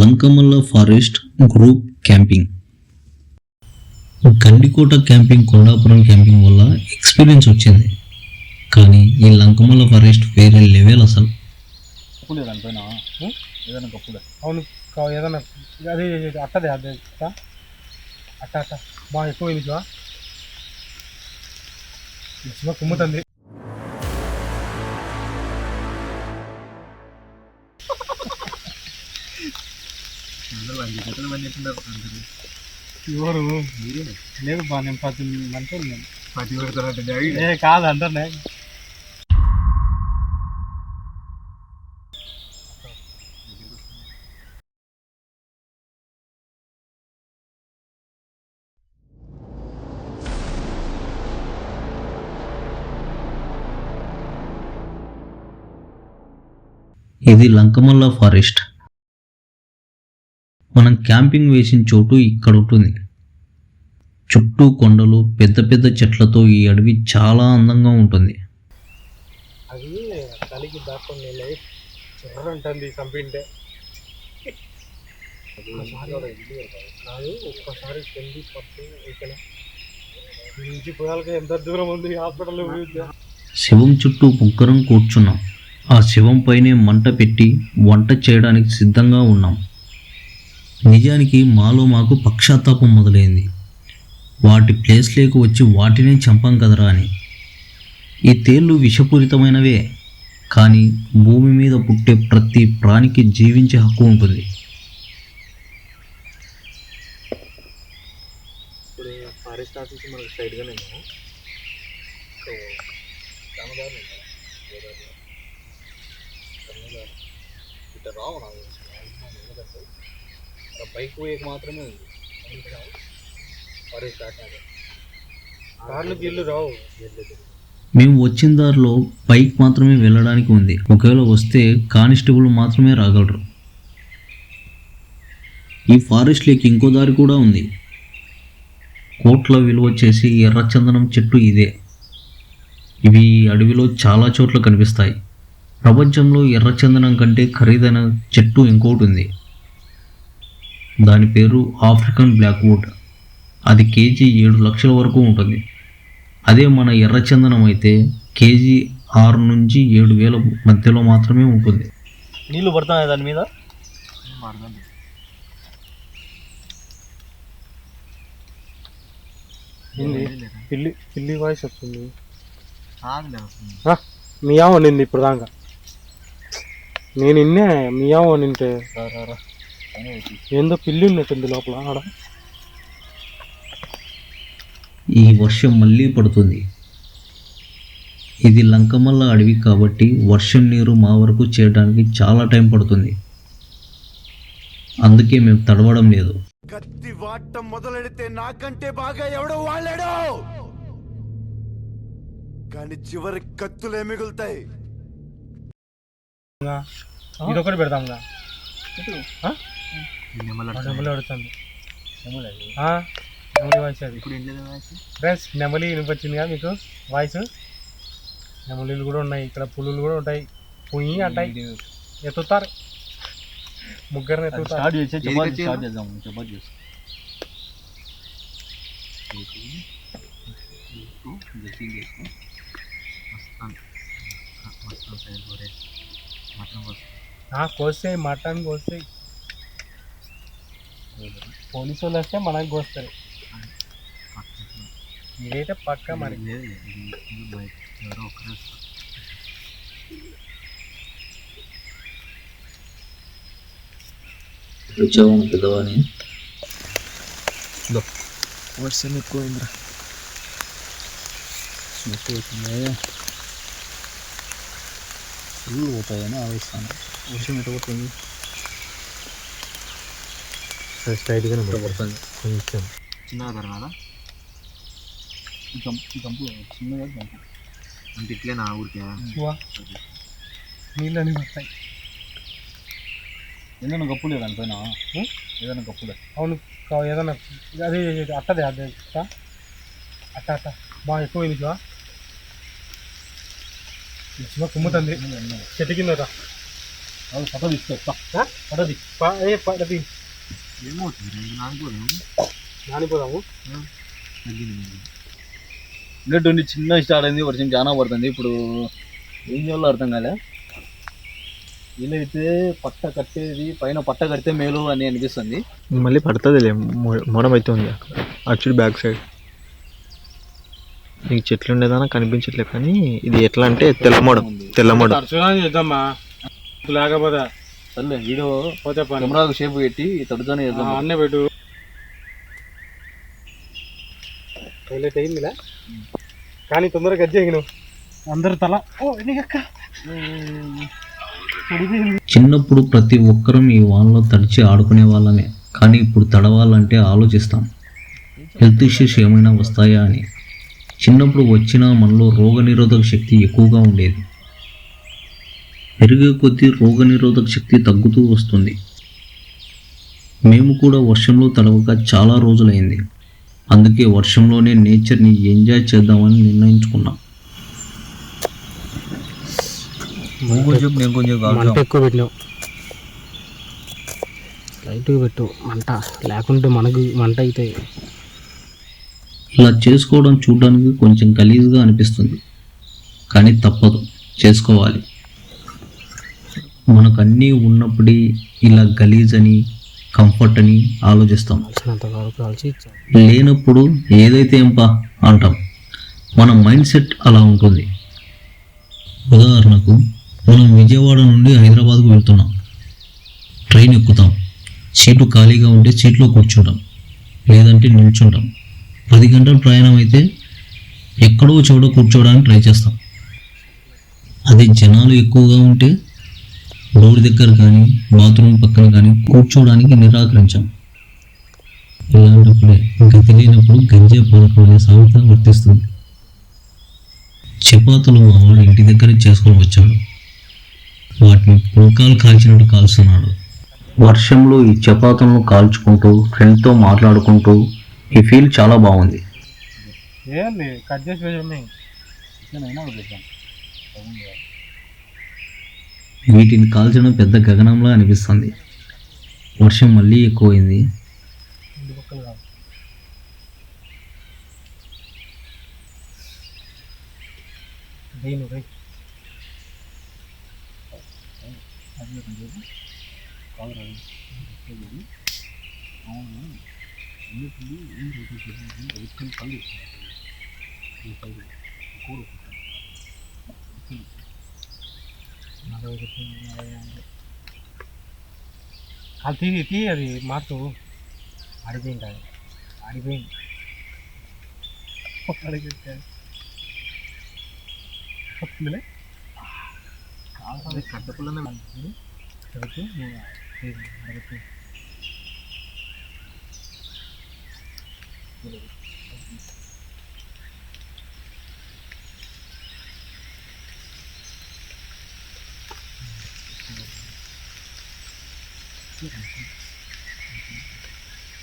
Lankamala forest group camping. Gandikota camping, Kondapuram camping వల్ల experience వచ్చింది. కానీ ఈ లంకమల్ల ఫారెస్ట్ వేరే లెవెల్ అసలు. అవును, ఏదైనా అది అట్టదే అదే అట్ట అట్ట బాగా ఎక్కువైంది కుమ్ముతుంది. ఎవరు లేదు బా, నేను 10 మంది నేను కాదు అంటానే. ఇది లంకమల్ల ఫారెస్ట్. మనం క్యాంపింగ్ వేసిన చోటు ఇక్కడ ఉంటుంది. చుట్టూ కొండలు, పెద్ద పెద్ద చెట్లతో ఈ అడవి చాలా అందంగా ఉంటుంది. అది కలిగి దాక్కొని చెర్రంటుంది చంపింటే. ఒక్కసారి పెళ్లి పట్టు ఇక్కడ నుంచి పోయాలకి ఎంత దూరం ఉంది హాస్పిటల్. శివం చుట్టూ ముగ్గురం కూర్చున్నాం. ఆ శివం పైనే మంట పెట్టి వంట చేయడానికి సిద్ధంగా ఉన్నాం. నిజానికి మాలో మాకు పక్షాత్తాపం మొదలైంది. వాటి ప్లేస్లోకి వచ్చి వాటినే చంపాం కదరా అని. ఈ తేళ్ళు విషపూరితమైనవే, కానీ భూమి మీద పుట్టే ప్రతి ప్రాణికి జీవించే హక్కు ఉంటుంది. ఇప్పుడు ఫారెస్ట్ ఆఫీస్ మనకు సైడ్గానే ఇట్లా రావు నాకు బైక్ పోయేకి మాత్రమే ఉంది. ఫారెస్ట్ కార్లు గిల్లు రావు. మేము వచ్చిన దారిలో బైక్ మాత్రమే వెళ్ళడానికి ఉంది. ఒకవేళ వస్తే కానిస్టేబుల్ మాత్రమే రాగలరు. ఈ ఫారెస్ట్ లేక్ ఇంకో దారి కూడా ఉంది. కోట్ల విలువ చేసి ఎర్రచందనం చెట్టు ఇదే. ఇవి అడవిలో చాలా చోట్ల కనిపిస్తాయి. ప్రపంచంలో ఎర్రచందనం కంటే ఖరీదైన చెట్టు ఇంకోటి ఉంది. దాని పేరు ఆఫ్రికన్ బ్లాక్వుడ్. అది కేజీ 7 లక్షల వరకు ఉంటుంది. అదే మన ఎర్రచందనం అయితే కేజీ 6 నుంచి 7,000 మధ్యలో మాత్రమే ఉంటుంది. నీళ్ళు పడుతున్నాయి దాని మీద. పిల్లి పిల్లి వాయిస్ వస్తుంది. మియావ్ నింది ఇప్పుడు దాకా. నేను ఇన్నే మియావ్ నింటే ఏందో పిల్లి ఉన్నట్టుంది లోపల. ఆడ ఈ వర్షం మళ్ళీ పడుతుంది. ఇది లంకమల్ల అడవి కాబట్టి వర్షం నీరు మా వరకు చేయడానికి చాలా టైం పడుతుంది. అందుకే మేము తడవడం లేదు. కత్తి వాడటం మొదలెడితే నాకంటే బాగా ఎవడో వాళ్ళాడు, కానీ చివరి కత్తులే మిగులుతాయి. ఇదొకటి పెడతాం. నెమలి వాయిస్ అది. ఫ్రెండ్స్, నెమలి వినిపించింది కదా మీకు వాయిస్. నెమలీలు కూడా ఉన్నాయి ఇక్కడ, పులులు కూడా ఉంటాయి. పుయ్యి అంటాయి, ఎత్తుతారు. ముగ్గురిని ఎత్తుతారు. కోస్తాయి, మటన్ కోస్తాయి. పోలీసు వాళ్ళు వస్తే మనకు కోస్తారు. ఇదైతే పక్క మరి. పెద్దవాని వర్షం ఎక్కువైందిరా. ఫుల్ పోతాయని ఆలోచిస్తాను. వర్షం ఎట్లా పడుతుంది? స్ట్రైట్గానే పడుతుంది. కొంచెం చిన్నగా తరగాల జంపు చిన్నగా జంపు అంటే ఇట్లే నా ఊరికే నీళ్ళని వస్తాయి. ఏదైనా గప్పు లేదు దానిపైన. ఏదైనా గప్పు లేదు. అవును, ఏదైనా అది అట్టదే అదే అట్ట అట్ట బాగా ఎక్కువైంది. కుమ్ముతుంది చెట్టు కింద. ఫోటో తీసుకో పడది ఏమవుతుంది నానుకోదాం నానిపోదాము. ఉన్నట్టుండి చిన్న స్టార్ట్ అయింది, వర్షం చాలా పడుతుంది. ఇప్పుడు ఏం చేయాలో అర్థం కాలే. వీలైతే పట్ట కట్టేది, పైన పట్ట కడితే మేలు అని అనిపిస్తుంది. మళ్ళీ పడుతుందిలే, మొడం అయితే ఉంది అచ్చుడు బ్యాక్ సైడ్. నీకు చెట్లు ఉండేదానా కనిపించట్లేదు, కానీ ఇది ఎట్లా అంటే తెల్లమొడం. తరచుగా చేద్దామా లేకపోతే సర్లే వీడియో పోతే పని కెమెరాకు షేప్ పెట్టి తడుతూనే చేద్దాం. అన్నీ పెట్టు. హైలైట్ అయిందిలా కానీ తొందరగా గజ్జి ఎగిన అందరు తల చిన్నప్పుడు ప్రతి ఒక్కరం ఈ వానలో తడిచి ఆడుకునే వాళ్ళమే, కానీ ఇప్పుడు తడవాలంటే ఆలోచిస్తాం హెల్త్ ఇష్యూస్ ఏమైనా వస్తాయా అని. చిన్నప్పుడు వచ్చినా మనలో రోగనిరోధక శక్తి ఎక్కువగా ఉండేది. పెరిగే కొద్దీ రోగనిరోధక శక్తి తగ్గుతూ వస్తుంది. మేము కూడా వర్షంలో తడవక చాలా రోజులైంది. అందుకే వర్షంలోనే నేచర్ని ఎంజాయ్ చేద్దామని నిర్ణయించుకున్నాం. కొంచెం నేను కొంచెం మంట ఎక్కువ పెట్టినావు, లైట్గా పెట్టు మంట, లేకుంటే మనకు మంట అవుతాయి. ఇలా చేసుకోవడం చూడడానికి కొంచెం గలీజ్గా అనిపిస్తుంది, కానీ తప్పదు, చేసుకోవాలి. మనకు అన్నీ ఉన్నప్పుడే ఇలా గలీజ్ అని కంఫర్ట్ అని ఆలోచిస్తాం. లేనప్పుడు ఏదైతే ఏంపా అంటాం. మన మైండ్ సెట్ అలా ఉంటుంది. ఉదాహరణకు మనం విజయవాడ నుండి హైదరాబాద్కు వెళ్తున్నాం. ట్రైన్ ఎక్కుతాం. సీటు ఖాళీగా ఉంటే సీట్లో కూర్చుంటాం, లేదంటే నిల్చుంటాం. 10 గంటల ప్రయాణం అయితే ఎక్కడో చోట కూర్చోవడానికి ట్రై చేస్తాం. అదే జనాలు ఎక్కువగా ఉంటే డోర్ దగ్గర కానీ బాత్రూమ్ పక్కన కానీ కూర్చోవడానికి నిరాకరించాం. ఇలాంటప్పుడే గతి లేనప్పుడు గంజే పాలకునే సామెత వర్తిస్తుంది. చపాతీలు మా వాడు ఇంటి దగ్గరే చేసుకొని వచ్చాడు. వాటిని పుల్కాలు కాల్చినట్టు కాల్స్తున్నాడు. వర్షంలో ఈ చపాతీలను కాల్చుకుంటూ ఫ్రెండ్తో మాట్లాడుకుంటూ ఈ ఫీల్ చాలా బాగుంది. ఏంది కట్ చేసి వీటిని కాల్చడం పెద్ద గగనంలా అనిపిస్తుంది. వర్షం మళ్ళీ ఎక్కువైంది. అది తీ అది మార్చు ఆడిపోయింది, అది ఆడిపోయింది. కట్టపుల్లనే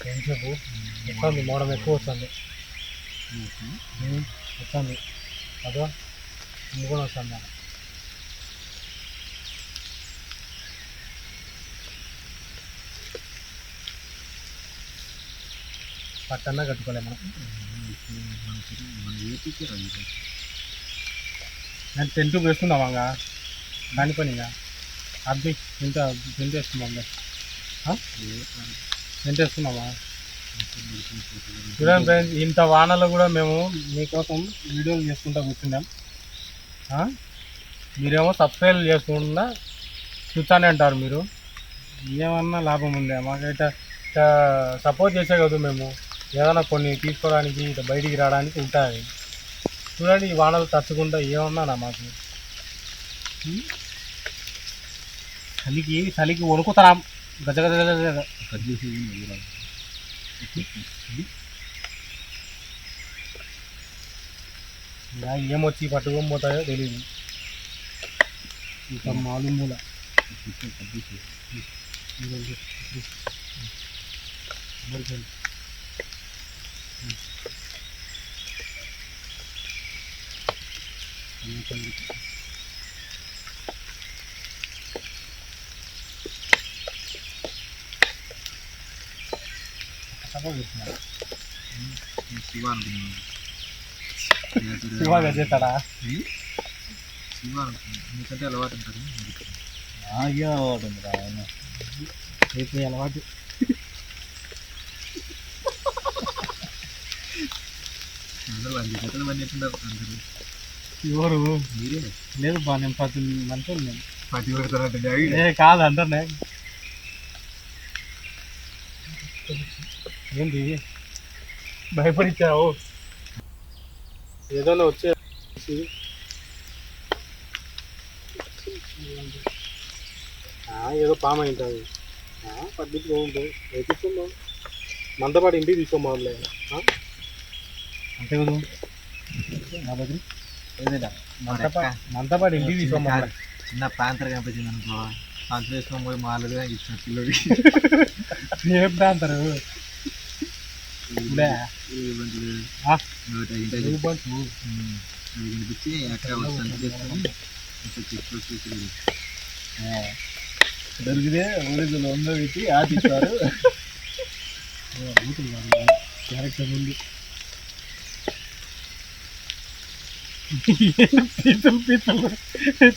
కొంచెంసేపు వస్తుంది, మోడం ఎక్కువ వస్తుంది, వస్తుంది అదో కూడా వస్తుంది. పట్టన్నా కట్టుకోలే మనం. నేను టెంట్ వేసుకుందామాగా దాని పనిగా అది టెంట్ వేసుకుందాం. టెంట్ వేసుకున్నామా? చూడండి ఫ్రెండ్స్, ఇంత వానలో కూడా మేము మీకోసం వీడియోలు చేసుకుంటూ కూర్చున్నాం. మీరేమో సబ్స్క్రైబ్ చేసుకుంటా చూస్తానే అంటారు. మీరు ఏమన్నా లాభం ఉందా? మాకైతే సపోర్ట్ చేసే కదా మేము ఏదైనా కొన్ని తీసుకోవడానికి ఇట్లా బయటికి రావడానికి ఉంటుంది. చూడండి, ఈ వానలు తచ్చుకుంటా ఏమన్నా మాకు చలికి వణుకుతాం. గజ గజ గజ గజ ఏమొచ్చి పట్టుకొని పోతాయో తెలియదు. ఇంకా మాలు మూల శివ అనుకున్నాను. శివాగా చేస్తాడా? శివ అనుకున్నాను. ఎందుకంటే అలవాటు ఉంటుంది. నాకే అలవాటు ఉంది రా ఆయన. రేపు అలవాటు. అందరూ 10 జతలు పడినట్టున్నారు అందరూ. ఎవరు? మీరే లేదు బా, నేను 10 మంత్రులు నేను. పట్టి పెడతారంటే కాదు అంటానే. ఏంటి భయపడిచ్చావు? ఏదైనా వచ్చే ఏదో పాము అయింటుంది. పద్ధతిగా ఉంటుంది. వేపిస్తుందా మందపాటి ఇంటికి తీసుకోమాలే అంతే కదా. నా దగ్గర ఏదైనా మందపాటి ఇంటికి తీసుకోమాలే. చిన్న ప్రాంతర్ కనిపించింది అనుకో, సంచులు వేసుకొని పోయి మాలుగా ఇచ్చిన పిల్లడి ఏం అంటారు వినిపించి అక్కడ సంచులు వేసుకొని చెట్లు చూసి దొరికితే ఊరిలో ఉందో పెట్టి ఆపిస్తారు. క్యారెక్టర్ ఉంది.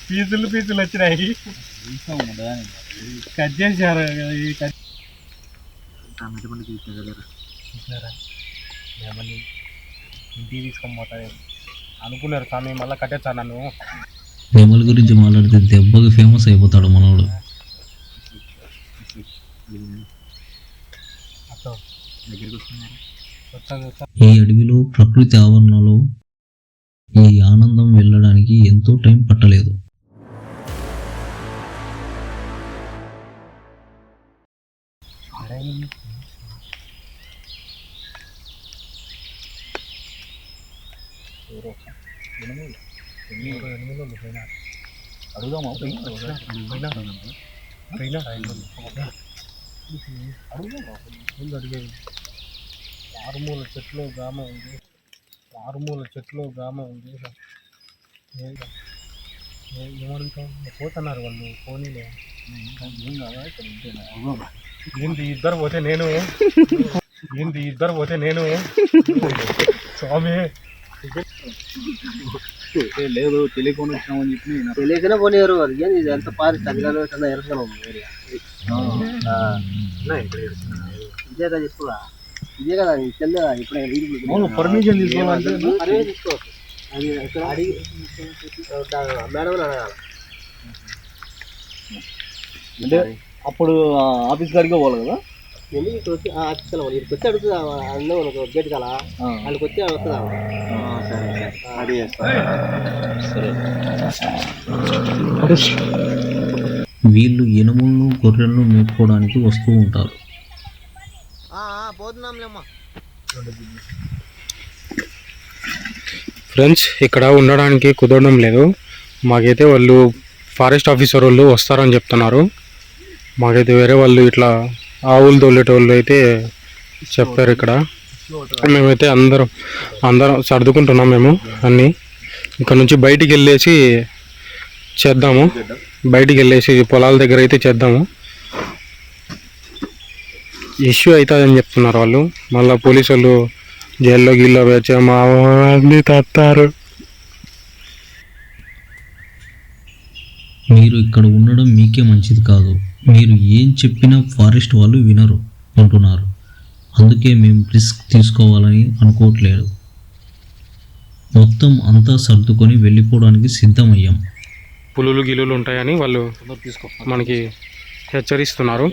పీసులు వచ్చినాయి. కట్ చేశారు. టమాటా పండు తీసుకెళ్ళగలరు. చూసినారా ఏమని ఇంటికి తీసుకొని పోతాయి అనుకున్నారు స్వామి. మళ్ళీ కట్టేచ్చా నన్ను. నెమల గురించి మాట్లాడితే దెబ్బకి ఫేమస్ అయిపోతాడు మనోడు. దగ్గరికి వస్తున్నారు. ఈ అడవిలో ప్రకృతి ఆవరణలో ఈ ఆనందం వెళ్ళడానికి ఎంతో టైం పట్టలేదు. అడుగుదామా? అడిగేది ఆరుమూల చెట్లు గ్రామం ఉంది. ఏమడుగుతాం? పోతున్నారు వాళ్ళు. పోనీలే. ఏంటి ఇద్దరు పోతే నేను స్వామి లేదు తెలియకుండా వచ్చినామని చెప్పి తెలియకనే పోలేరు. ఏంది ఇది ఎంత పారి తగ్గలో ఎరసనం ఇదే కదా చెప్పుగా. ఇదే కదా చెల్లె ఇప్పుడు పర్మిషన్ తీసుకోవాలంటే తీసుకోవచ్చు. అది అడిగి మేడం అడగాలి. అంటే అప్పుడు ఆఫీస్ కాడికే పోవాలి కదా. ఎందుకు ఇక్కడ వచ్చి ఆఫీస్కి వెళ్ళాలి. ఇక్కడికి వచ్చి అడుగుతుందా అన్నీ మనకు గేట్ కదా వాళ్ళకి వచ్చి వస్తుందా. అది వీళ్ళు ఎనుములను గొర్రెలను మేపుకోవడానికి వస్తూ ఉంటారు. ఫ్రెండ్స్, ఇక్కడ ఉండడానికి కుదరడం లేదు. మాకైతే వాళ్ళు ఫారెస్ట్ ఆఫీసర్ వాళ్ళు వస్తారని చెప్తున్నారు. మాకైతే వేరే వాళ్ళు ఇట్లా ఆవులు తోలేటోళ్ళు అయితే చెప్పారు. ఇక్కడ మేమైతే అందరం సర్దుకుంటున్నాం మేము అన్నీ. ఇక్కడ నుంచి బయటికి వెళ్ళేసి చేద్దాము. పొలాల దగ్గర అయితే చేద్దాము. ఇష్యూ అవుతుందని చెప్తున్నారు వాళ్ళు. మళ్ళీ పోలీసు వాళ్ళు జైల్లో గిల్లో వేచే మా వాళ్ళని తత్తారు. మీరు ఇక్కడ ఉండడం మీకే మంచిది కాదు. మీరు ఏం చెప్పినా ఫారెస్ట్ వాళ్ళు వినరు అంటున్నారు. అందుకే మేము రిస్క్ తీసుకోవాలని అనుకోవట్లేదు. మొత్తం అంతా సర్దుకొని వెళ్ళిపోవడానికి సిద్ధమయ్యాం. పులులు గిలులు ఉంటాయని వాళ్ళు మనకి హెచ్చరిస్తున్నారు.